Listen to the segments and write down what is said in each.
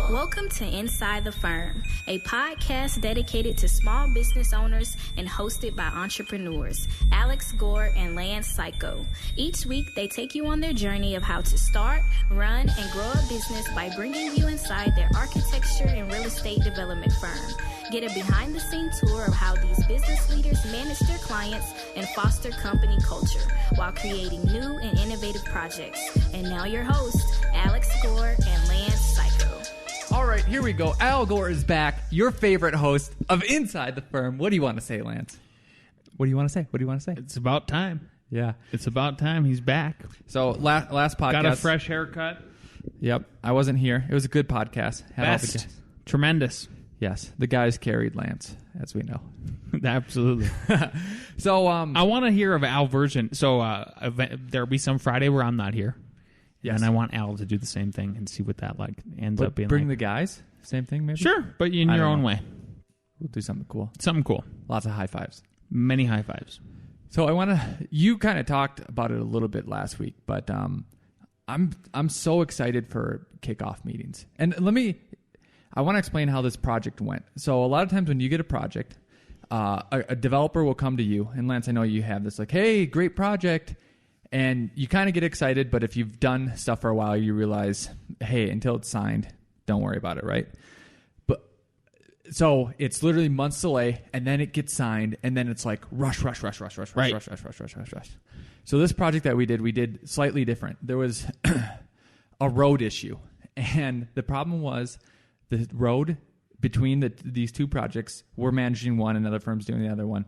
Welcome to Inside the Firm, a podcast dedicated to small business owners and hosted by entrepreneurs, Alex Gore and Lance Cayko. Each week, they take you on their journey of how to start, run, and grow a business by bringing you inside their architecture and real estate development firm. Get a behind-the-scenes tour of how these business leaders manage their clients and foster company culture while creating new and innovative projects. And now your hosts, Alex Gore and Lance Cayko. All right, here we go. Al Gore is back, your favorite host of Inside the Firm. What do you want to say, Lance? What do you want to say? What do you want to say? It's about time. Yeah. It's about time he's back. So last podcast. Got a fresh haircut. Yep. I wasn't here. It was a good podcast. Had all the Best. guests. Tremendous. Yes. The guys carried Lance, as we know. Absolutely. So I want to hear of Al version. So there'll be some Friday where I'm not here. Yes. And I want Al to do the same thing and see what that ends up being bring like. the guys? Same thing, maybe? Sure, but in your own way. We'll do something cool. Something cool. Lots of high fives. Many high fives. So I want to. You kind of talked about it a little bit last week, but I'm so excited for kickoff meetings. And I want to explain how this project went. So a lot of times when you get a project, a developer will come to you, and Lance, I know you have this, like, hey, great project, and you kind of get excited, but if you've done stuff for a while, you realize, hey, until it's signed, don't worry about it, right? So it's literally months delay, and then it gets signed, and then it's like rush. So this project that we did slightly different. There was a road issue, and the problem was the road between these two projects. We're managing one, another firm's doing the other one.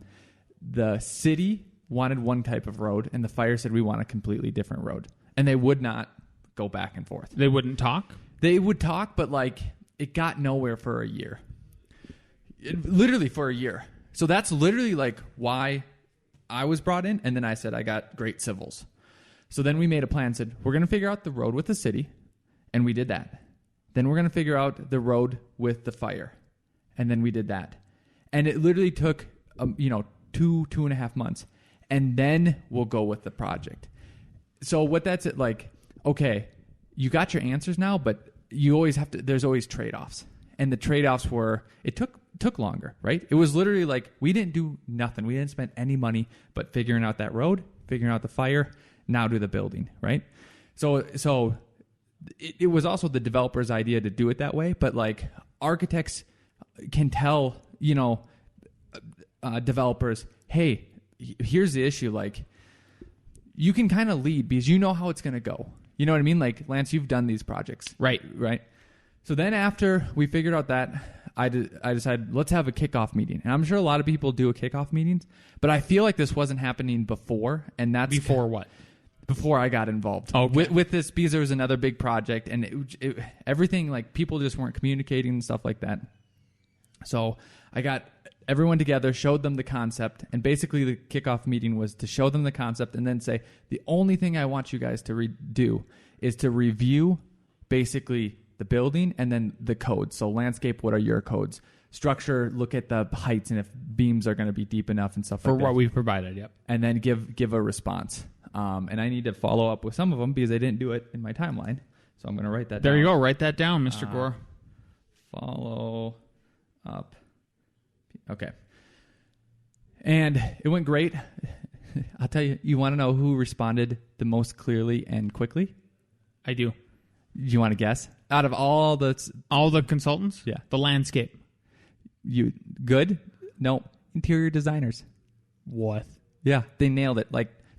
The city wanted one type of road, and the fire said we want a completely different road, and they would not go back and forth. They wouldn't talk? They would talk, but it got nowhere for a year. Literally for a year. So that's literally why I was brought in. And then I said, I got great civils. So then we made a plan, said, we're going to figure out the road with the city. And we did that. Then we're going to figure out the road with the fire. And then we did that. And it literally took, 2.5 months. And then we'll go with the project. So what that's it okay, you got your answers now, but you always have to, there's always trade-offs. And the trade-offs were, it took longer, right? It was literally we didn't do nothing. We didn't spend any money but figuring out that road, figuring out the fire, now do the building, right? So it was also the developer's idea to do it that way, but architects can tell, developers, hey, here's the issue. You can kind of lead because you know how it's going to go. You know what I mean? Lance, you've done these projects. Right. So then after we figured out that, I decided, let's have a kickoff meeting. And I'm sure a lot of people do a kickoff meetings, but I feel like this wasn't happening before. And that's before what? Before I got involved. Okay. With this, because there was another big project, and everything, people just weren't communicating and stuff like that. So I got everyone together, showed them the concept, and basically the kickoff meeting was to show them the concept and then say, the only thing I want you guys to do is to review basically the building and then the codes. So landscape, what are your codes? Structure, look at the heights and if beams are going to be deep enough and stuff for like that. For what we've provided, yep. And then give a response. And I need to follow up with some of them because I didn't do it in my timeline. So I'm going to write that down. There you go. Write that down, Mr. Gore. Follow up. Okay. And it went great. I'll tell you, you want to know who responded the most clearly and quickly? I do. Do you want to guess? Out of all the consultants? Yeah. The landscape. You good? No. Interior designers. What? Yeah, they nailed it.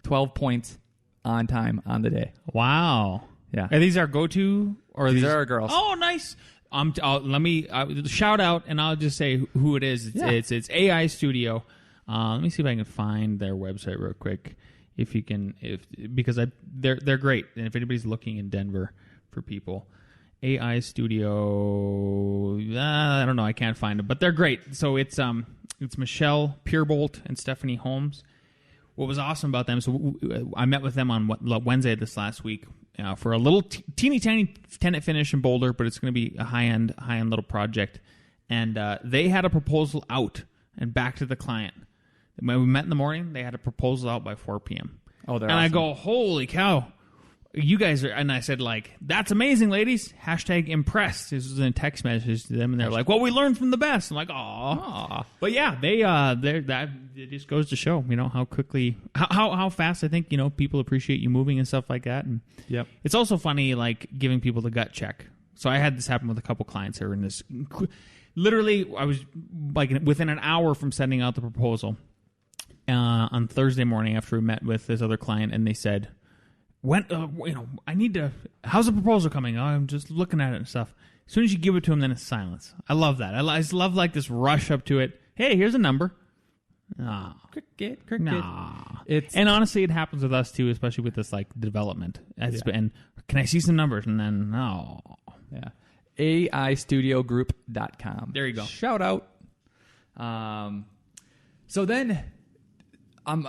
12 points on time on the day. Wow. Yeah. Are these our go-to? Or these are our girls. Oh, nice. Let me shout out, and I'll just say who it is. It's AI Studio. Let me see if I can find their website real quick. Because they're great, and if anybody's looking in Denver for people, AI Studio. I don't know. I can't find them, but they're great. So it's Michelle Pierbolt and Stephanie Holmes. What was awesome about them? So I met with them on Wednesday this last week for a little teeny tiny tenant finish in Boulder, but it's going to be a high end little project. And they had a proposal out and back to the client. When we met in the morning, they had a proposal out by 4 p.m. Oh, they're and awesome. I go, holy cow! you guys are, and I said, like, that's amazing, ladies. Hashtag impressed. This was in a text message to them, and they're like, well, we learned from the best. I'm like, aw. But yeah, it just goes to show, how quickly, how fast I think, people appreciate you moving and stuff like that. And yep. It's also funny, like, giving people the gut check. So I had this happen with a couple clients who were in this. Literally, I was like within an hour from sending out the proposal on Thursday morning after we met with this other client, and they said, "When I need to. How's the proposal coming? Oh, I'm just looking at it and stuff." As soon as you give it to them, then it's silence. I love that. I just love like this rush up to it. Hey, here's a number. Cricket. Nah. And honestly, it happens with us too, especially with this like development. And can I see some numbers? And then no. Yeah. AIstudiogroup.com. There you go. Shout out. So then I'm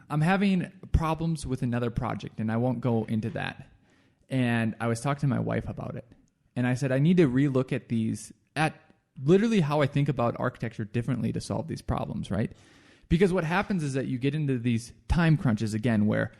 having problems with another project, and I won't go into that. And I was talking to my wife about it. And I said, I need to relook at these, at literally how I think about architecture differently to solve these problems, right? Because what happens is that you get into these time crunches again where,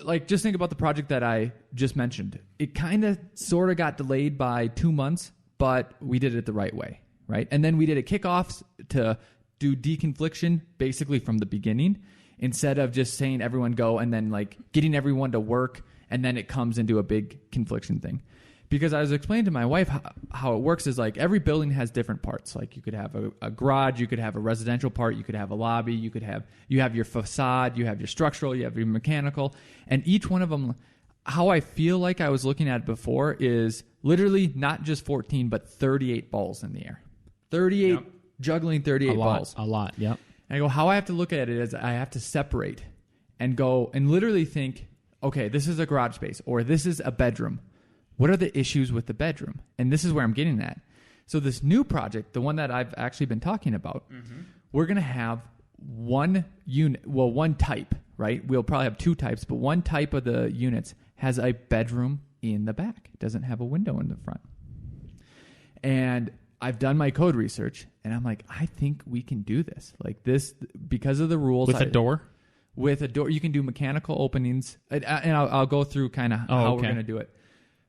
like, just think about the project that I just mentioned. It kind of sort of got delayed by 2 months, but we did it the right way, right? And then we did a kickoff to do deconfliction basically from the beginning instead of just saying everyone go and then like getting everyone to work and then it comes into a big confliction thing. Because I was explaining to my wife how it works is like every building has different parts. Like you could have a garage, you could have a residential part, you could have a lobby, you have your facade, you have your structural, you have your mechanical, and each one of them, how I feel like I was looking at it before is literally not just 14 but 38 balls in the air. 38 yep. Juggling 38 balls. A lot, yep. And I go, how I have to look at it is I have to separate and go and literally think, okay, this is a garage space or this is a bedroom. What are the issues with the bedroom? And this is where I'm getting at. So this new project, the one that I've actually been talking about, we're going to have one unit, well, one type, right? We'll probably have two types, but one type of the units has a bedroom in the back. It doesn't have a window in the front. And I've done my code research, and I'm like, I think we can do this. Like this, because of the rules. With a door? With a door. You can do mechanical openings, and I'll go through kind of how we're going to do it.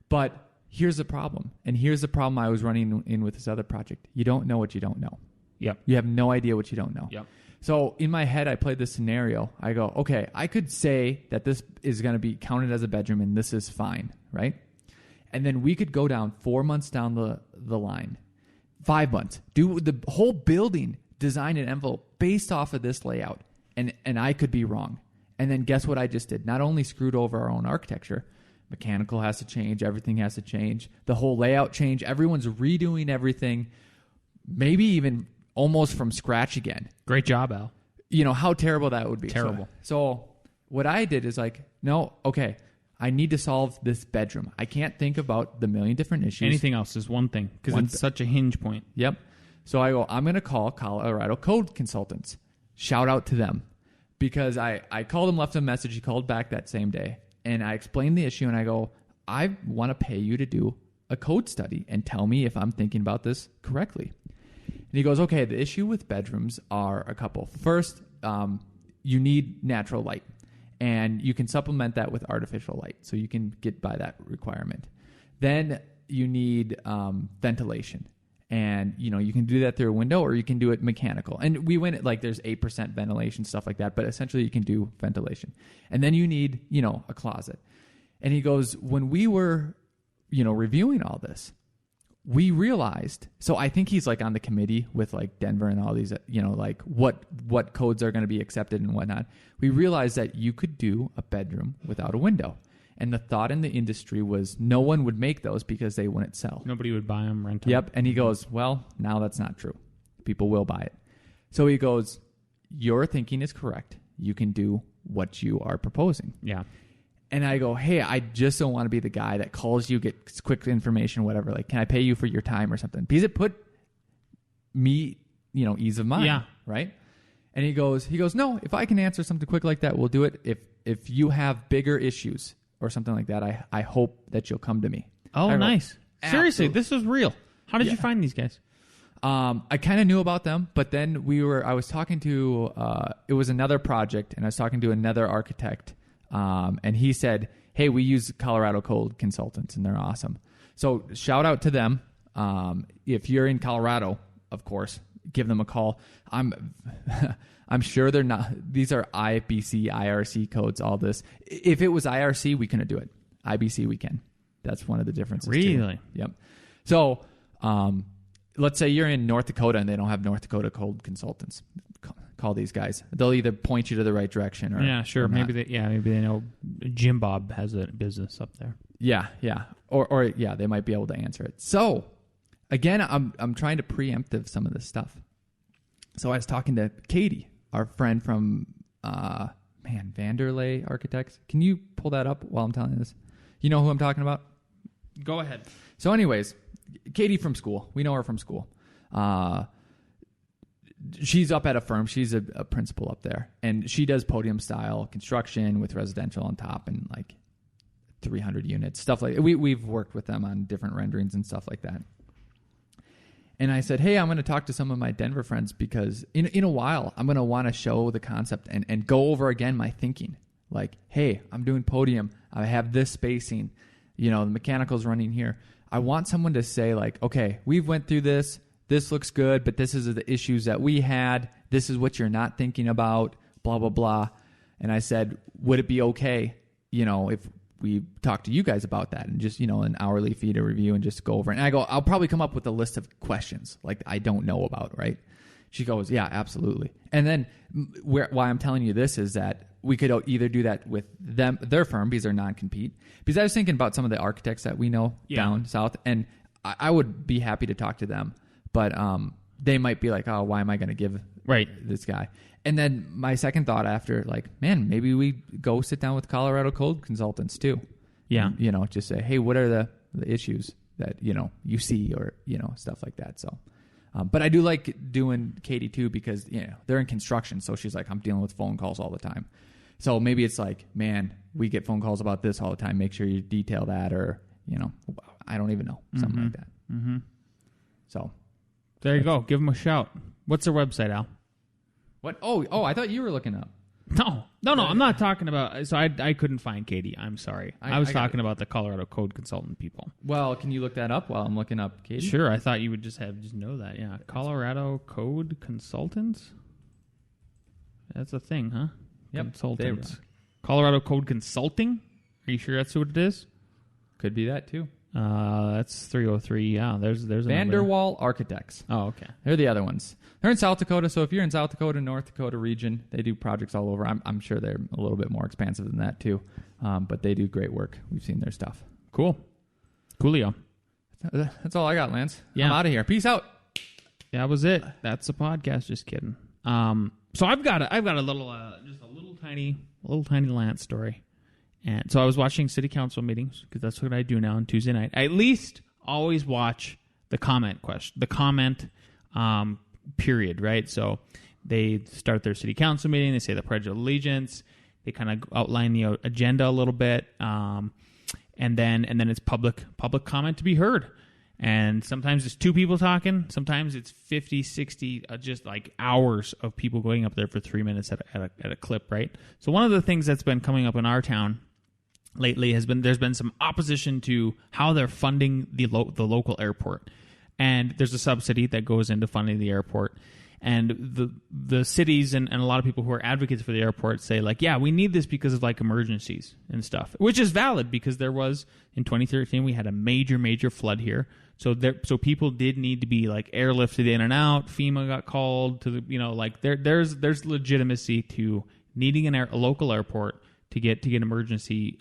But here's the problem, and here's the problem I was running in with this other project. You don't know what you don't know. Yep. You have no idea what you don't know. Yep. So in my head, I played this scenario. I go, okay, I could say that this is going to be counted as a bedroom, and this is fine, right? And then we could go down 4 months down the line, 5 months, do the whole building, design an envelope based off of this layout, and I could be wrong. And then guess what I just did? Not only screwed over our own architecture, mechanical has to change. Everything has to change. The whole layout change. Everyone's redoing everything. Maybe even almost from scratch again. Great job, Al. You know, how terrible that would be. Terrible. So what I did is like, no, okay, I need to solve this bedroom. I can't think about the million different issues. Anything else is one thing because it's such a hinge point. Yep. So I go, I'm going to call Colorado Code Consultants. Shout out to them. Because I called him, left him a message. He called back that same day. And I explained the issue, and I go, I want to pay you to do a code study and tell me if I'm thinking about this correctly. And he goes, okay, the issue with bedrooms are a couple. First, you need natural light, and you can supplement that with artificial light, so you can get by that requirement. Then you need ventilation. And, you know, you can do that through a window or you can do it mechanical. And we went at like there's 8% ventilation, stuff like that. But essentially you can do ventilation. And then you need, you know, a closet. And he goes, when we were, you know, reviewing all this, we realized, so I think he's like on the committee with like Denver and all these, you know, like what codes are going to be accepted and whatnot. We realized that you could do a bedroom without a window. And the thought in the industry was no one would make those because they wouldn't sell. Nobody would buy them, rent them. Yep. And he goes, well, now that's not true. People will buy it. So he goes, your thinking is correct. You can do what you are proposing. Yeah. And I go, hey, I just don't want to be the guy that calls you, gets quick information, whatever. Like, can I pay you for your time or something? Because it put me, you know, ease of mind. Yeah. Right? And he goes, no, if I can answer something quick like that, we'll do it. If you have bigger issues or something like that, I hope that you'll come to me. Oh, nice. Seriously, this is real. How did you find these guys? I kind of knew about them, but then I was talking to, it was another project, and I was talking to another architect, and he said, hey, we use Colorado Code Consultants, and they're awesome. So shout out to them. If you're in Colorado, of course, give them a call. I'm sure they're not. These are IBC, IRC codes, all this. If it was IRC, we couldn't do it. IBC, we can. That's one of the differences. Really? Too. Yep. So let's say you're in North Dakota and they don't have North Dakota Code Consultants. Call these guys. They'll either point you to the right direction or yeah, sure. Maybe they know Jim Bob has a business up there. Yeah, yeah. Or they might be able to answer it. So again, I'm trying to preempt some of this stuff. So I was talking to Katie, our friend from Vanderlei Architects. Can you pull that up while I'm telling you this? You know who I'm talking about? Go ahead. So anyways, Katie from school. We know her from school. She's up at a firm. She's a principal up there. And she does podium-style construction with residential on top and like 300 units, stuff like that. We've worked with them on different renderings and stuff like that. And I said, hey, I'm going to talk to some of my Denver friends because in a while, I'm going to want to show the concept and go over again my thinking. Like, hey, I'm doing podium. I have this spacing. The mechanical's running here. I want someone to say like, okay, we've went through this. This looks good, but this is the issues that we had. This is what you're not thinking about, blah, blah, blah. And I said, would it be okay, if we talk to you guys about that and just, an hourly fee to review and just go over. And I go, I'll probably come up with a list of questions like I don't know about, right? She goes, yeah, absolutely. And then why I'm telling you this is that we could either do that with their firm because they're non-compete. Because I was thinking about some of the architects that we know down south, and I would be happy to talk to them. But they might be like, oh, why am I going to give this guy? And then my second thought after, like, man, maybe we go sit down with Colorado Code Consultants too. Yeah. And, just say, hey, what are the issues that, you see or, stuff like that. So, but I do like doing Katie too because, they're in construction. So she's like, I'm dealing with phone calls all the time. So maybe it's like, man, we get phone calls about this all the time. Make sure you detail that or, I don't even know. Something like that. Mm-hmm. So. There you go. Give them a shout. What's their website, Al? What? Oh, I thought you were looking up. No. I'm not talking about. So I couldn't find Katie. I'm sorry. I was talking about the Colorado Code Consultant people. Well, can you look that up while I'm looking up Katie? Sure. I thought you would just know that. Yeah. Colorado Code Consultants. That's a thing, huh? Yep. Consultants. Colorado Code Consulting. Are you sure that's what it is? Could be that too. That's 303. Yeah, there's Vanderwall Architects. Oh, okay. They're the other ones. They're in South Dakota, so if you're in South Dakota, North Dakota region, they do projects all over. I'm sure they're a little bit more expansive than that too, but they do great work. We've seen their stuff. Coolio. That's all I got, Lance. Yeah. I'm out of here. Peace out. That was it. That's the podcast. Just kidding. So I've got a little, just a little tiny Lance story. And so I was watching city council meetings because that's what I do now on Tuesday night. I at least always watch the comment period, right? So they start their city council meeting. They say the Pledge of Allegiance. They kind of outline the agenda a little bit, and then it's public comment to be heard. And sometimes it's two people talking. Sometimes it's 50, 60, just like hours of people going up there for 3 minutes at a clip, right? So one of the things that's been coming up in our town lately there's been some opposition to how they're funding the local airport, and there's a subsidy that goes into funding the airport, and the cities and a lot of people who are advocates for the airport say like, yeah, we need this because of like emergencies and stuff, which is valid because there was in 2013 we had a major flood here, so people did need to be like airlifted in and out. FEMA got called to the there's legitimacy to needing a local airport to get emergency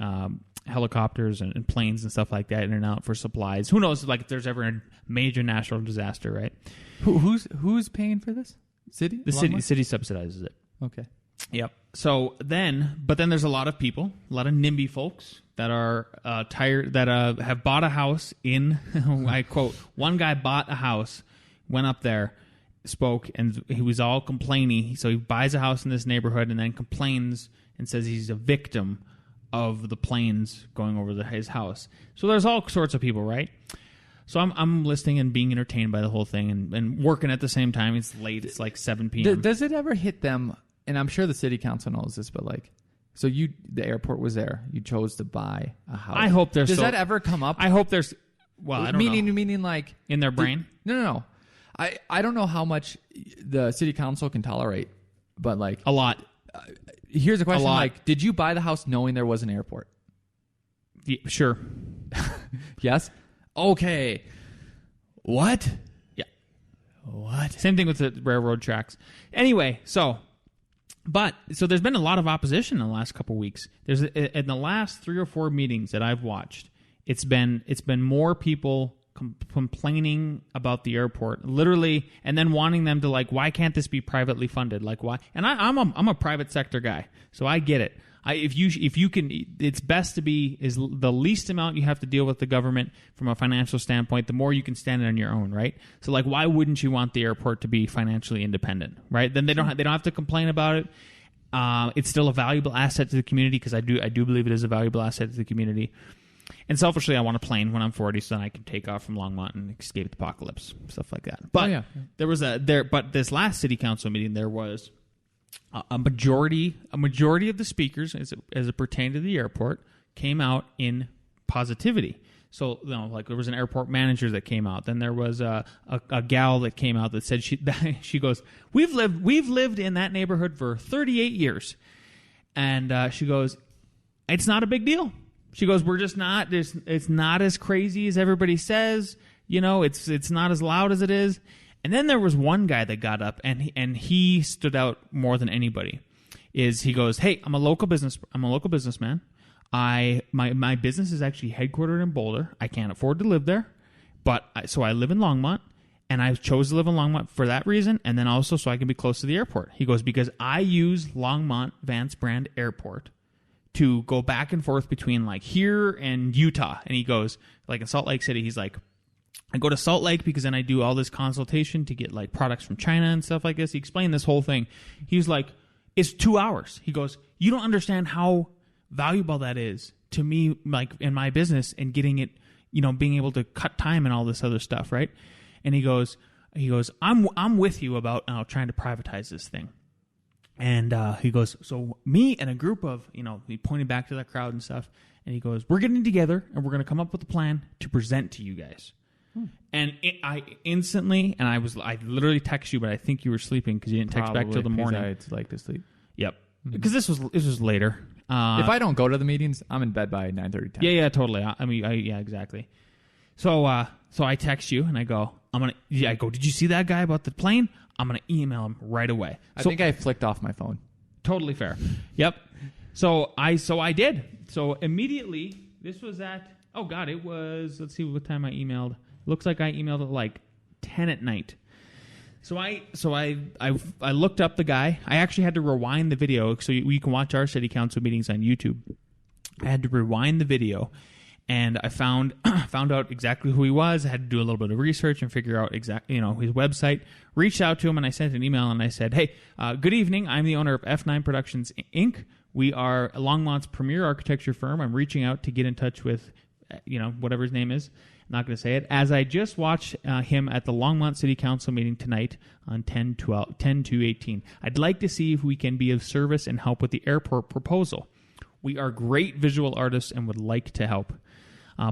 helicopters and planes and stuff like that in and out for supplies. Who knows? Like if there's ever a major natural disaster, right? Who's paying for this? City? The city subsidizes it. Okay. Yep. So then there's a lot of people, a lot of NIMBY folks that are tired, that have bought a house in. I quote: one guy bought a house, went up there, spoke, and he was all complaining. So he buys a house in this neighborhood and then complains and says he's a victim of the planes going over his house. So there's all sorts of people, right? So I'm listening and being entertained by the whole thing and working at the same time. It's late. It's like 7 p.m. Does it ever hit them, and I'm sure the city council knows this, but like So the airport was there. You chose to buy a house. I hope there's. Does that ever come up? I hope there's. Well, I don't know. Meaning like in their brain. No. I don't know how much the city council can tolerate, but like a lot. Here's a question: like, did you buy the house knowing there was an airport? Yeah, sure. Yes. Okay. What? Yeah. What? Same thing with the railroad tracks. Anyway, so there's been a lot of opposition in the last couple of weeks. There's in the last 3 or 4 meetings that I've watched, it's been more people complaining about the airport, literally, and then wanting them to like, why can't this be privately funded? Like, why? And I'm a private sector guy, so I get it. If you can, it's best to be is the least amount you have to deal with the government from a financial standpoint. The more you can stand on your own, right? So like, why wouldn't you want the airport to be financially independent, right? Then they don't have to complain about it. It's still a valuable asset to the community because I do believe it is a valuable asset to the community. And selfishly, I want a plane when I'm 40, so then I can take off from Longmont and escape the apocalypse, stuff like that. But But this last city council meeting, there was a majority of the speakers, as it pertained to the airport, came out in positivity. So, like there was an airport manager that came out. Then there was a gal that came out that said she goes, we've lived in that neighborhood for 38 years, and she goes, it's not a big deal. She goes, we're just not. It's not as crazy as everybody says. It's not as loud as it is. And then there was one guy that got up and he stood out more than anybody. He goes, hey, I'm a local businessman. My business is actually headquartered in Boulder. I can't afford to live there, so I live in Longmont, and I chose to live in Longmont for that reason, and then also so I can be close to the airport. He goes, because I use Longmont Vance Brand Airport to go back and forth between like here and Utah. And he goes, like in Salt Lake City, he's like, I go to Salt Lake because then I do all this consultation to get like products from China and stuff like this. He explained this whole thing. He was like, it's 2 hours. He goes, you don't understand how valuable that is to me, like in my business and getting it, being able to cut time and all this other stuff. Right. And he goes, I'm with you about trying to privatize this thing. And he goes, so me and a group of, he pointed back to the crowd and stuff, and he goes, we're getting together, and we're going to come up with a plan to present to you guys. And I instantly, and I literally texted you, but I think you were sleeping because you didn't text back till the morning. I'd like to sleep. Yep. Because this was later. If I don't go to the meetings, I'm in bed by 9:30. Yeah, totally. Yeah, exactly. So I text you, and I go, did you see that guy about the plane? I'm going to email him right away. I think I flicked off my phone. Totally fair. Yep. So I did. So immediately, this was at, it was, let's see what time I emailed. Looks like I emailed at like 10 at night. So I looked up the guy. I actually had to rewind the video so you can watch our city council meetings on YouTube. I had to rewind the video. And I found out exactly who he was. I had to do a little bit of research and figure out his website. Reached out to him and I sent an email and I said, "Hey, good evening. I'm the owner of F9 Productions Inc. We are Longmont's premier architecture firm. I'm reaching out to get in touch with, whatever his name is. I'm not going to say it. As I just watched him at the Longmont City Council meeting tonight on 10/2/18. I'd like to see if we can be of service and help with the airport proposal. We are great visual artists and would like to help.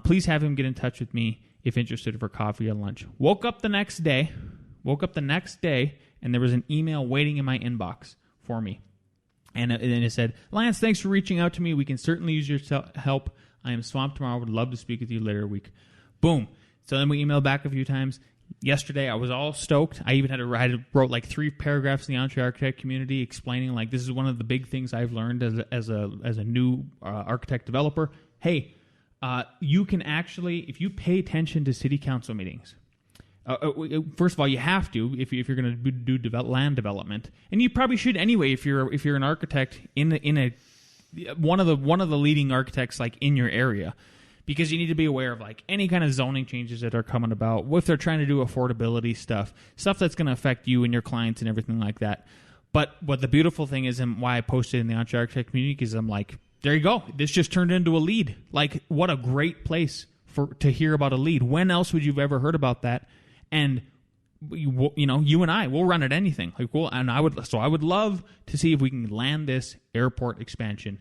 Please have him get in touch with me if interested for coffee or lunch." Woke up the next day, and there was an email waiting in my inbox for me. And then it said, "Lance, thanks for reaching out to me. We can certainly use your help. I am swamped tomorrow. Would love to speak with you later a week." Boom. So then we emailed back a few times. Yesterday, I was all stoked. I even wrote like 3 paragraphs in the Entre Architect community explaining like this is one of the big things I've learned as a new architect developer. Hey, you can actually, if you pay attention to city council meetings, first of all, you have to if you're going to do land development, and you probably should anyway if you're an architect in one of the leading architects like in your area, because you need to be aware of like any kind of zoning changes that are coming about. If they're trying to do affordability stuff that's going to affect you and your clients and everything like that. But what the beautiful thing is, and why I posted in the Entre Architect community, is I'm like, there you go. This just turned into a lead. Like, what a great place to hear about a lead. When else would you have ever heard about that? And you and I, we'll run at anything. Like, I would love to see if we can land this airport expansion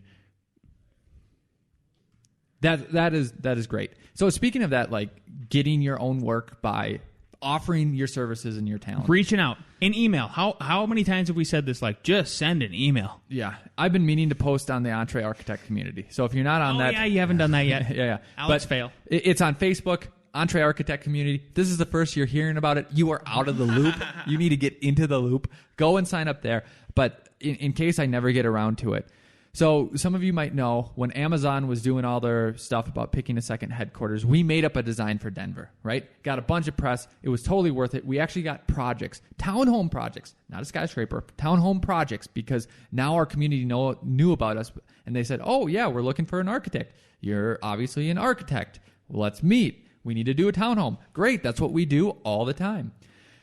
That is great. So speaking of that, like getting your own work by offering your services and your talent. Reaching out. An email. How many times have we said this? Like, just send an email. Yeah. I've been meaning to post on the Entree Architect community. So if you're not on that... yeah, you haven't done that yet. yeah. Alex fail. It's on Facebook, Entree Architect community. This is the first you're hearing about it. You are out of the loop. You need to get into the loop. Go and sign up there. But in case I never get around to it, so some of you might know when Amazon was doing all their stuff about picking a second headquarters, we made up a design for Denver, right? Got a bunch of press. It was totally worth it. We actually got projects, townhome projects, not a skyscraper, townhome projects, because now our community knew about us. And they said, oh, yeah, we're looking for an architect. You're obviously an architect. Well, let's meet. We need to do a townhome. Great. That's what we do all the time.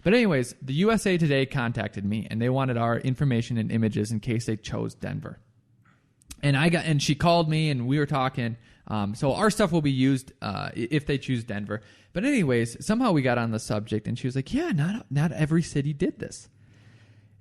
But anyways, the USA Today contacted me, and they wanted our information and images in case they chose Denver. And she called me, and we were talking. So our stuff will be used if they choose Denver. But anyways, somehow we got on the subject, and she was like, "Yeah, not every city did this."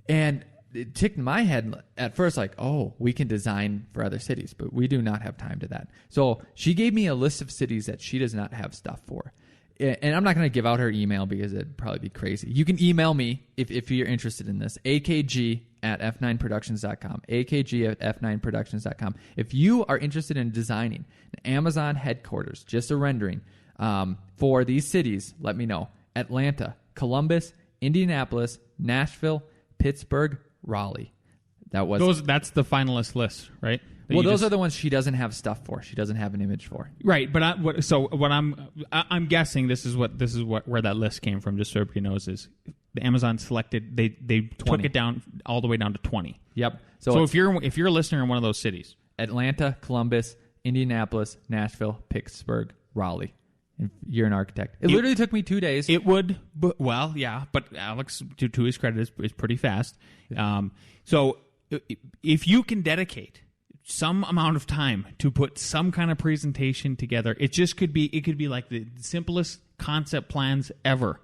And it ticked in my head at first, like, "Oh, we can design for other cities, but we do not have time to that." So she gave me a list of cities that she does not have stuff for. And I'm not going to give out her email because it'd probably be crazy. You can email me if you're interested in this. akg@f9productions.com. akg@f9productions.com. If you are interested in designing an Amazon headquarters, just a rendering, for these cities, let me know. Atlanta, Columbus, Indianapolis, Nashville, Pittsburgh, Raleigh. That's the finalist list, right? Well, those are the ones she doesn't have stuff for. She doesn't have an image for. Right, but I'm guessing this is where that list came from. Just so everybody knows, is the Amazon selected they took it down all the way down to 20. Yep. So if you're a listener in one of those cities, Atlanta, Columbus, Indianapolis, Nashville, Pittsburgh, Raleigh, and you're an architect. It literally took me 2 days. It would, but Alex, to his credit, is pretty fast. So if you can dedicate some amount of time to put some kind of presentation together, it could be like the simplest concept plans ever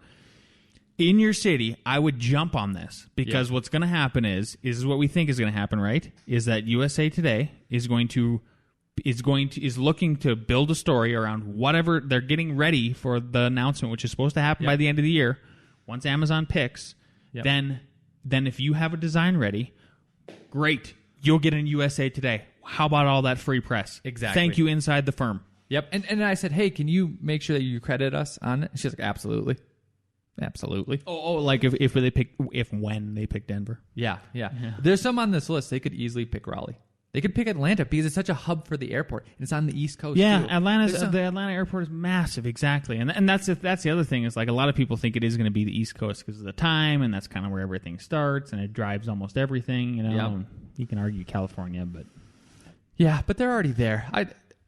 in your city. I would jump on this because what's going to happen is what we think is going to happen, right? Is that USA Today is looking to build a story around whatever they're getting ready for the announcement, which is supposed to happen by the end of the year. Once Amazon picks, then if you have a design ready, great. You'll get in USA Today. How about all that free press? Exactly. Thank you, inside the firm. Yep. And I said, hey, can you make sure that you credit us on it? She's like, absolutely. Absolutely. Oh, like when they pick Denver. Yeah. There's some on this list. They could easily pick Raleigh. They could pick Atlanta because it's such a hub for the airport, and it's on the East Coast. Yeah, too. The Atlanta airport is massive, exactly, and that's the other thing is like a lot of people think it is going to be the East Coast because of the time, and that's kind of where everything starts, and it drives almost everything. And you can argue California, but they're already there.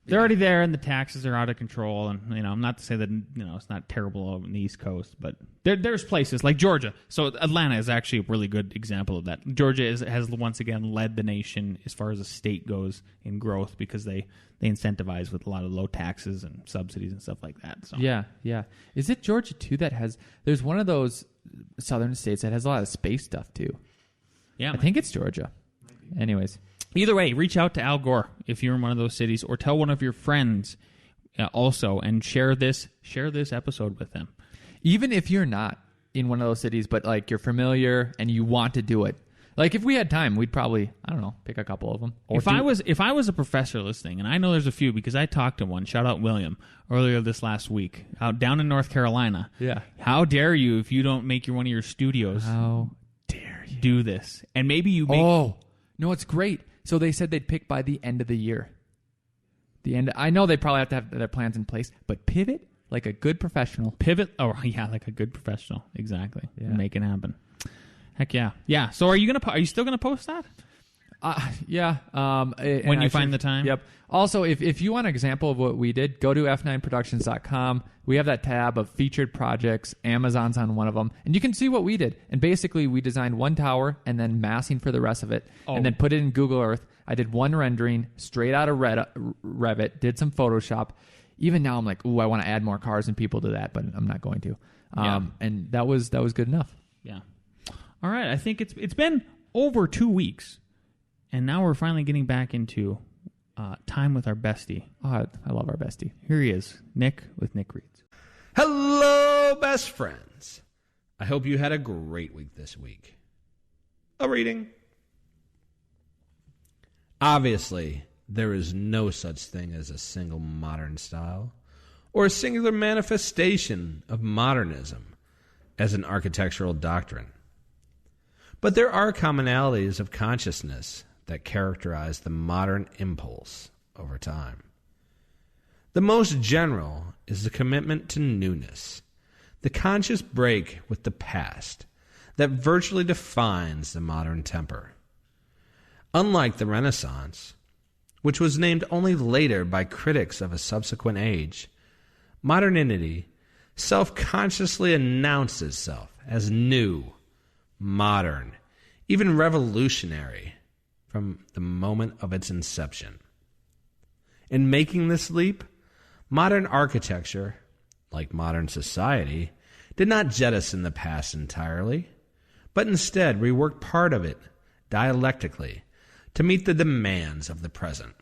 They're already there, and the taxes are out of control. And I'm not to say that it's not terrible on the East Coast, but there's places like Georgia. So Atlanta is actually a really good example of that. Georgia has once again led the nation as far as a state goes in growth because they incentivize with a lot of low taxes and subsidies and stuff like that. So yeah. Is it Georgia too that has? There's one of those southern states that has a lot of space stuff too. Yeah, I think it's Georgia. Anyways. Either way, reach out to Al Gore if you're in one of those cities, or tell one of your friends also, and share this episode with them. Even if you're not in one of those cities, but like you're familiar and you want to do it. Like if we had time, we'd probably, I don't know, pick a couple of them. If I was a professor listening, and I know there's a few because I talked to one, shout out William, earlier this last week, out down in North Carolina. Yeah. How dare you if you don't make one of your studios? How dare you do this? And maybe you make. Oh no, it's great. So they said they'd pick by the end of the year. I know they probably have to have their plans in place, but pivot like a good professional. Like a good professional. Exactly. Yeah. Make it happen. Heck yeah. Yeah. So are you still gonna post that? Yeah. When you find the time. Yep. Also, if you want an example of what we did, go to f9productions.com. We have that tab of featured projects. Amazon's on one of them. And you can see what we did. And basically, we designed one tower and then massing for the rest of it. Oh. And then put it in Google Earth. I did one rendering straight out of Revit, did some Photoshop. Even now, I'm like, ooh, I want to add more cars and people to that, but I'm not going to. And that was good enough. Yeah. All right. I think it's been over 2 weeks. And now we're finally getting back into time with our bestie. Oh, I love our bestie. Here he is, Nick with Nick Reads. Hello, best friends. I hope you had a great week this week. A reading. Obviously, there is no such thing as a single modern style or a singular manifestation of modernism as an architectural doctrine. But there are commonalities of consciousness that characterize the modern impulse over time. The most general is the commitment to newness, the conscious break with the past that virtually defines the modern temper. Unlike the Renaissance, which was named only later by critics of a subsequent age, modernity self-consciously announced itself as new, modern, even revolutionary from the moment of its inception. In making this leap, modern architecture, like modern society, did not jettison the past entirely, but instead reworked part of it dialectically to meet the demands of the present.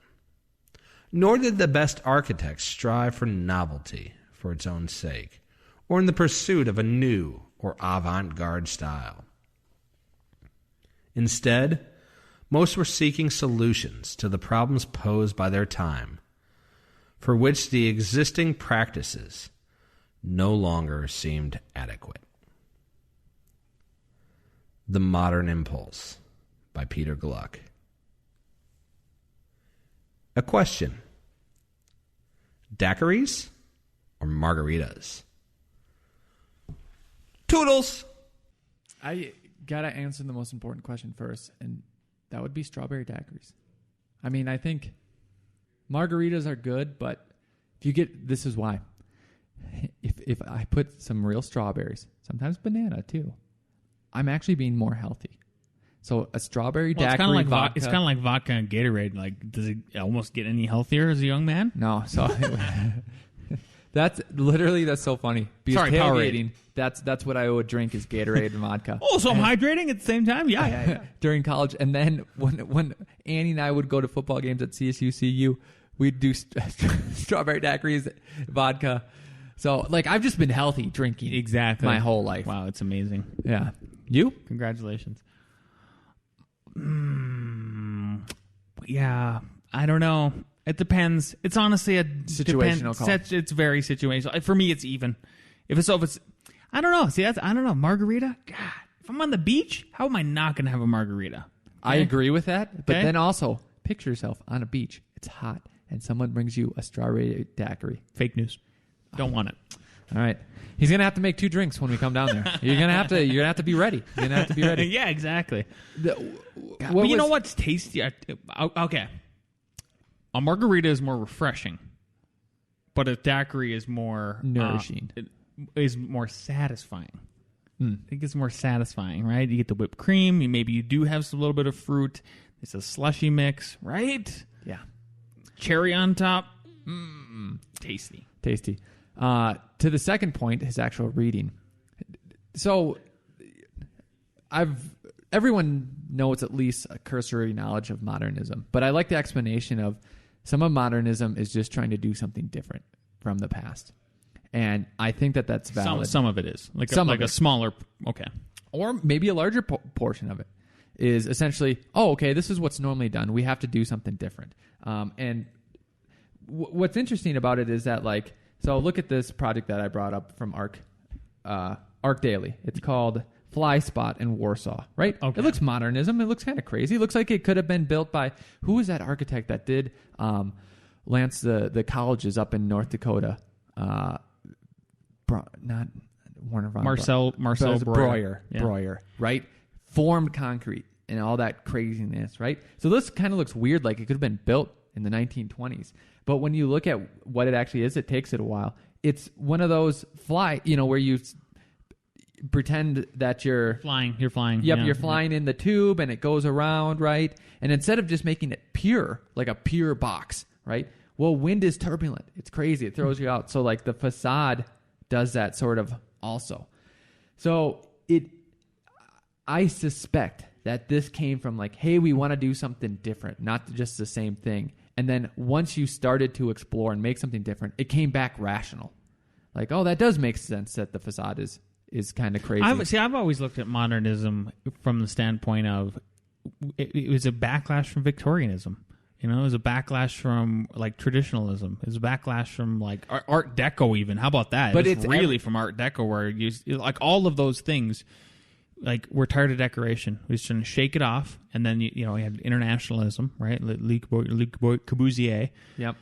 Nor did the best architects strive for novelty for its own sake, or in the pursuit of a new or avant-garde style. Instead, most were seeking solutions to the problems posed by their time, for which the existing practices no longer seemed adequate. The Modern Impulse by Peter Gluck. A question. Daiquiris or margaritas? Toodles! I gotta answer the most important question first, and that would be strawberry daiquiris. I mean, I think margaritas are good, but if you get, this is why. If I put some real strawberries, sometimes banana too, I'm actually being more healthy. So a strawberry daiquiri, it's kind of like vodka. It's kind of like vodka and Gatorade. Like, does it almost get any healthier as a young man? No, so that's so funny. Because Sorry, tailgating, that's what I would drink is Gatorade and vodka. Oh, so I'm hydrating at the same time? Yeah. During college, and then when Annie and I would go to football games at CSU, we'd do strawberry daiquiris, vodka. So, like, I've just been healthy drinking Exactly. my whole life. Wow, it's amazing. Yeah. You? Congratulations. Yeah, I don't know. It depends. It's honestly a Situational call. It's very situational. For me, it's even. If it's, I don't know. See, I don't know. Margarita? God, if I'm on the beach, how am I not going to have a margarita? Okay? I agree with that. But Okay. then also, picture yourself on a beach. It's hot, and someone brings you a strawberry daiquiri. Fake news. Don't want it. All right. He's gonna have to make 2 drinks when we come down there. You're gonna have to be ready. You're gonna have to be ready. Yeah, exactly. But you know what's tasty? Okay. A margarita is more refreshing, but a daiquiri is more nourishing. It is more satisfying. I think it's more satisfying, right? You get the whipped cream. Maybe you do have a little bit of fruit. It's a slushy mix, right? Yeah. Cherry on top. Tasty. To the second point, his actual reading. So, everyone knows at least a cursory knowledge of modernism, but I like the explanation of some of modernism is just trying to do something different from the past, and I think that's valid. Some of it is like a smaller. Okay, or maybe a larger portion of it is essentially, okay, this is what's normally done. We have to do something different. And what's interesting about it is that, like, so look at this project that I brought up from ARC Daily. It's called Fly Spot in Warsaw, right? Okay. It looks modernism. It looks kind of crazy. It looks like it could have been built by, who was that architect that did Lance the colleges up in North Dakota? Not Warner von Marcel Breuer. Yeah. Breuer, right? Formed concrete and all that craziness, right? So this kind of looks weird, like it could have been built in the 1920s. But when you look at what it actually is, it takes it a while. It's one of those where you pretend that you're flying. You're flying. Yep, yeah. you're flying in the tube and it goes around, right? And instead of just making it pure, like a pure box, right? Well, wind is turbulent. It's crazy. It throws you out. So, like, the facade does that sort of also. So I suspect that this came from, like, hey, we want to do something different, not just the same thing. And then once you started to explore and make something different, it came back rational. Like, oh, that does make sense that the facade is kind of crazy. I've always looked at modernism from the standpoint of it was a backlash from Victorianism. You know, it was a backlash from like traditionalism. It was a backlash from like Art Deco even. How about that? But it's really from Art Deco where you like all of those things. Like we're tired of decoration. We're just trying to shake it off, and then you know we had internationalism, right? Le Corbusier. Yep.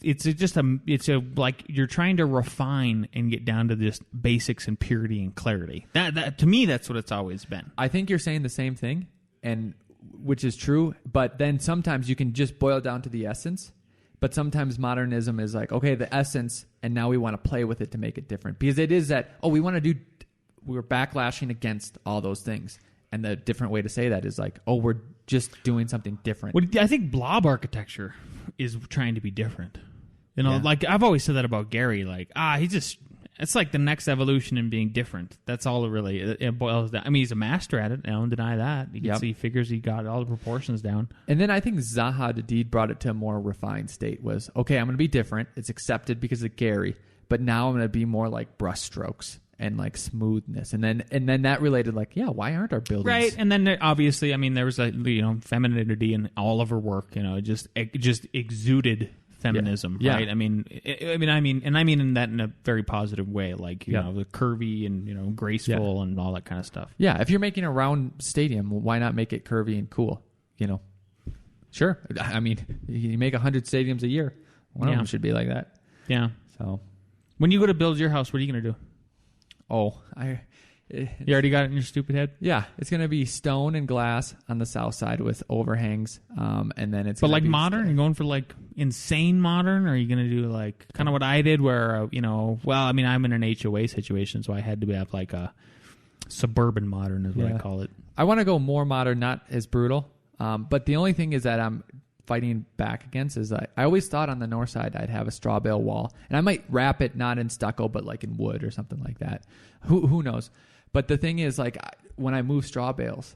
It's a like you're trying to refine and get down to just basics and purity and clarity. That to me, that's what it's always been. I think you're saying the same thing, and which is true. But then sometimes you can just boil down to the essence. But sometimes modernism is like, okay, the essence, and now we want to play with it to make it different because it is that we're backlashing against all those things. And the different way to say that is like, oh, we're just doing something different. Well, I think blob architecture is trying to be different. You know, like I've always said that about Gary. Like, it's like the next evolution in being different. That's all it boils down. I mean, he's a master at it. I don't deny that. You can see figures. He got all the proportions down. And then I think Zaha Hadid brought it to a more refined state was, okay, I'm going to be different. It's accepted because of Gary. But now I'm going to be more like brush strokes and like smoothness, and then that related like, why aren't our buildings right? And then obviously, I mean, there was femininity in all of her work. You know, it just exuded feminism, right? I mean in that in a very positive way, like you know, the curvy and graceful and all that kind of stuff. Yeah, if you're making a round stadium, why not make it curvy and cool? You know, sure. I mean, you make 100 stadiums a year. One of them should be like that. Yeah. So, when you go to build your house, what are you going to do? Oh, you already got it in your stupid head? Yeah, it's going to be stone and glass on the south side with overhangs, and then it's. But like modern, you're going for like insane modern, or are you going to do like kind of what I did, where I mean, I'm in an HOA situation, so I had to have like a suburban modern, is what I call it. I want to go more modern, not as brutal. But the only thing is that I'm fighting back against is I always thought on the north side I'd have a straw bale wall, and I might wrap it not in stucco but like in wood or something like that. Who knows? But the thing is, like, when I move straw bales,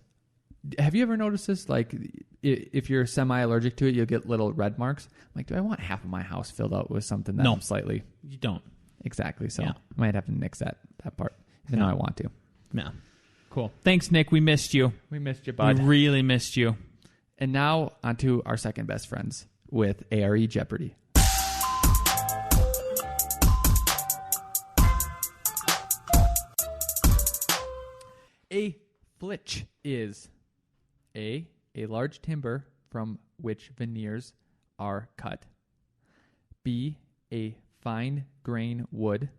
have you ever noticed this? Like, if you're semi-allergic to it, you'll get little red marks. I'm like, do I want half of my house filled out with something that I'm slightly? You don't. Exactly. So I might have to nix that part, even though I want to. Yeah. Cool. Thanks, Nick. We missed you. We missed you, bud. We really missed you. And now on to our second best friends with A.R.E. Jeopardy. A flitch is A large timber from which veneers are cut. B, a fine grain wood.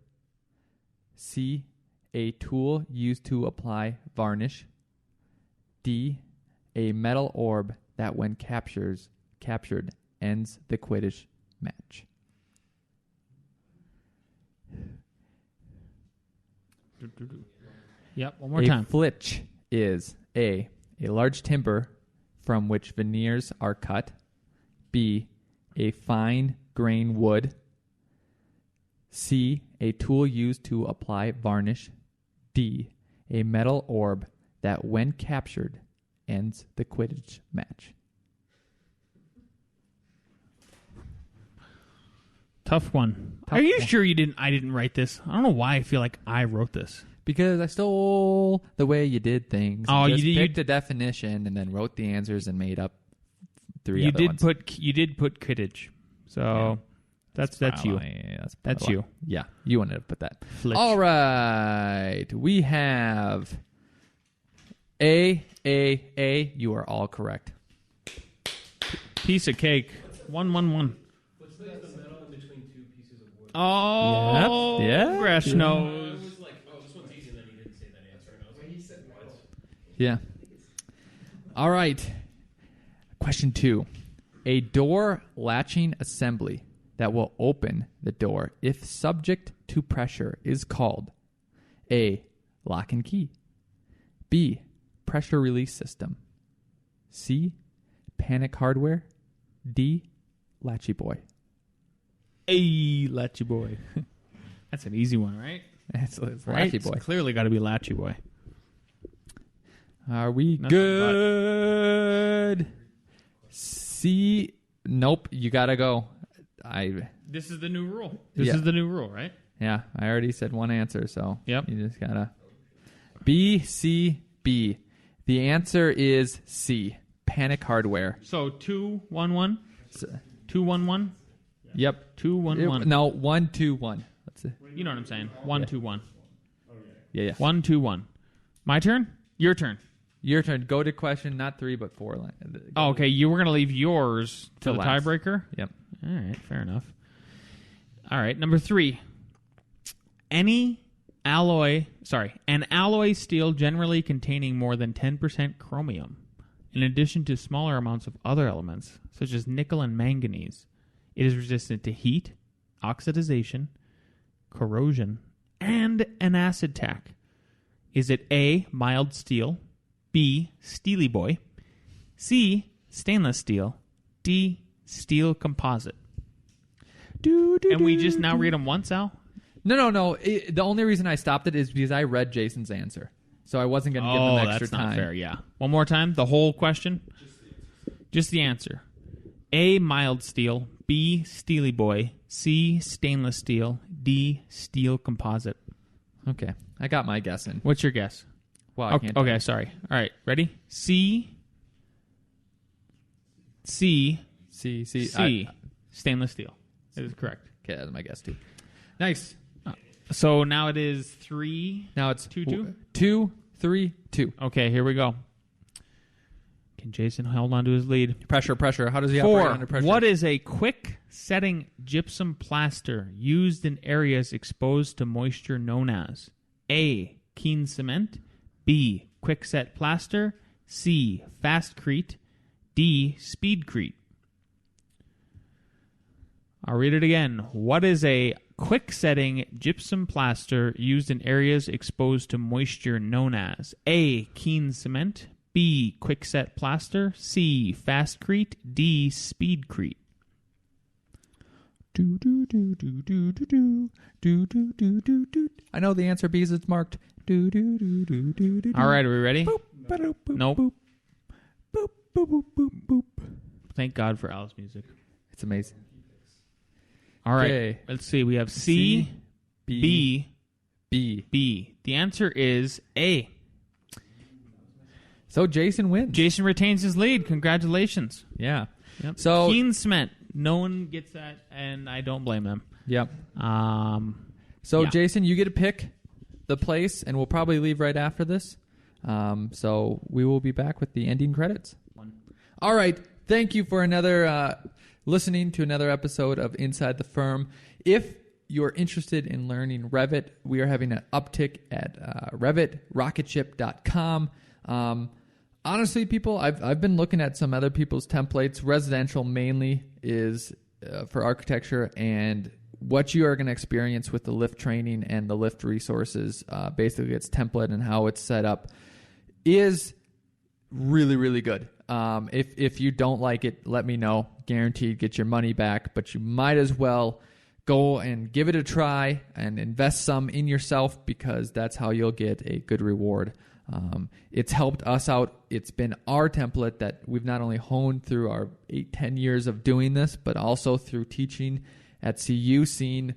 C, a tool used to apply varnish. D, a metal orb that when captured ends the Quidditch match. Yep, one more time. A flitch is A large timber from which veneers are cut. B, a fine grain wood. C, a tool used to apply varnish. D, a metal orb that when captured ends the Quidditch match. Tough one. Are you sure I didn't write this? I don't know why I feel like I wrote this. Because I stole the way you did things. Oh, you picked a definition and then wrote the answers and made up three other ones. You did put Quidditch. So that's you. That's you. Yeah, you wanted to put that. Flitch. All right. We have A. You are all correct. Piece of cake. 1-1-1. What's the metal in between two pieces of wood? Oh, yeah. Gresh knows. I was like, this one's easy, and then he didn't say that answer. And I was like, he said metal. Yeah. All right. Question 2. A door latching assembly that will open the door if subject to pressure is called A, lock and key. B, pressure release system. C, panic hardware. D, latchy boy. A latchy boy. That's an easy one, right? It's Right? latchy boy. It's clearly got to be latchy boy. Are we Nothing good? C, Nope, you gotta go. This is the new rule. This is the new rule, right? Yeah, I already said one answer, so Yep. you just gotta B, C, B. The answer is C. Panic Hardware. So 2-1-1? So, 2-1-1? yep. 2-1-1. No, 1-2-1. Let's see. You know what I'm saying. 1-2-1. Yeah. 1-2-1. My turn? Your turn. Your turn. Go to question, not 3, but 4. Oh, okay. You were going to leave yours to the last. tiebreaker? Yep. All right. Fair enough. All right. Number 3. An alloy steel generally containing more than 10% chromium, in addition to smaller amounts of other elements, such as nickel and manganese. It is resistant to heat, oxidization, corrosion, and an acid attack. Is it A, mild steel, B, steely boy, C, stainless steel, D, steel composite? And we just now read them once, Al? No. The only reason I stopped it is because I read Jason's answer. So I wasn't going to give him extra that's time. not fair, yeah. One more time, the whole question? Just the answer. A, mild steel, B, steely boy, C, stainless steel, D, steel composite. Okay. I got my guess in. What's your guess? Well, I can't Okay, sorry. All right, ready? C, stainless steel. That is correct. Okay, that's my guess too. Nice. So now it is 3. Now it's 2-2? 2, 3, 2. Okay, here we go. Can Jason hold on to his lead? Pressure. How does he operate 4. under pressure? What is a quick setting gypsum plaster used in areas exposed to moisture known as A, keen cement, B, quick set plaster, C, fastcrete, D, speedcrete? I'll read it again. What is a quick setting gypsum plaster used in areas exposed to moisture known as A, keen cement, B, quick set plaster, C, fastcrete, D, speedcrete? I know the answer because it's marked. All right, are we ready? Nope. Thank God for Al's music. It's amazing. All right, Okay. let's see. We have C, B, B. B. The answer is A. So Jason wins. Jason retains his lead. Congratulations. Yeah. Yep. So keen cement. No one gets that, and I don't blame them. Yep. So yeah. Jason, you get to pick the place, and we'll probably leave right after this. So we will be back with the ending credits. All right. Thank you for another listening to another episode of Inside the Firm. If you're interested in learning Revit, we are having an uptick at RevitRocketship.com. Honestly, people, I've been looking at some other people's templates. Residential mainly is for architecture, and what you are going to experience with the lift training and the lift resources, basically its template and how it's set up, is really, really good. If you don't like it, let me know. Guaranteed, get your money back, but you might as well go and give it a try and invest some in yourself, because that's how you'll get a good reward. It's helped us out. It's been our template that we've not only honed through our 8-10 years of doing this, but also through teaching at CU, seeing,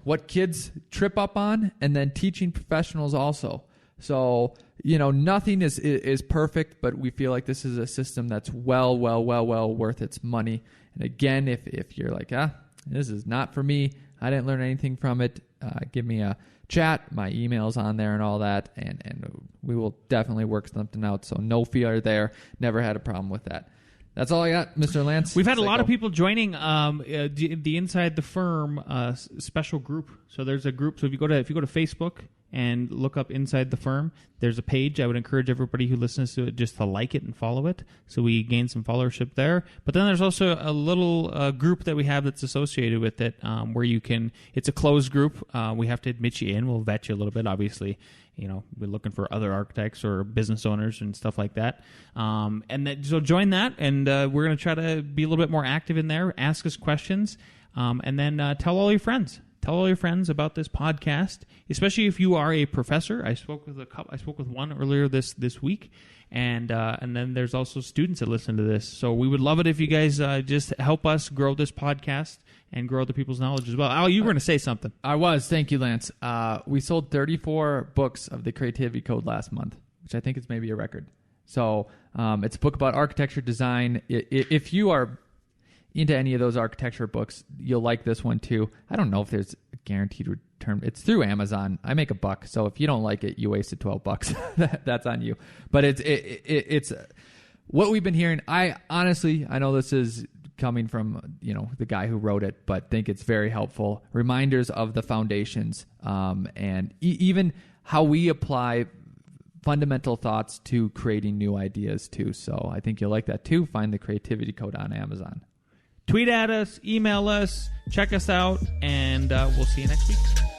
what kids trip up on, and then teaching professionals also. So, nothing is perfect, but we feel like this is a system that's well worth its money. And again, if you're like, this is not for me, I didn't learn anything from it, give me a chat. My email's on there and all that, and we will definitely work something out. So no fear there. Never had a problem with that. That's all I got, Mr. Lance. We've had a lot of people joining the Inside the Firm special group. So there's a group. So if you go to Facebook and look up Inside the Firm, there's a page. I would encourage everybody who listens to it just to like it and follow it, so we gain some followership there. But then there's also a little group that we have that's associated with it, where you can. It's a closed group. We have to admit you in. We'll vet you a little bit, obviously. We're looking for other architects or business owners and stuff like that. So join that, and we're going to try to be a little bit more active in there. Ask us questions, and then tell all your friends. Tell all your friends about this podcast, especially if you are a professor. I spoke with one earlier this week, and then there's also students that listen to this. So we would love it if you guys just help us grow this podcast and grow other people's knowledge as well. Al, you were going to say something. I was. Thank you, Lance. We sold 34 books of the Creativity Code last month, which I think is maybe a record. So it's a book about architecture design. If you are into any of those architecture books, you'll like this one too. I don't know if there's a guaranteed return. It's through Amazon. I make $1, so if you don't like it, you wasted $12. That's on you. But it's what we've been hearing. I know this is coming from the guy who wrote it, but think it's very helpful. Reminders of the foundations, and even how we apply fundamental thoughts to creating new ideas too. So I think you'll like that too. Find the Creativity Code on Amazon. Tweet at us, email us, check us out, and we'll see you next week.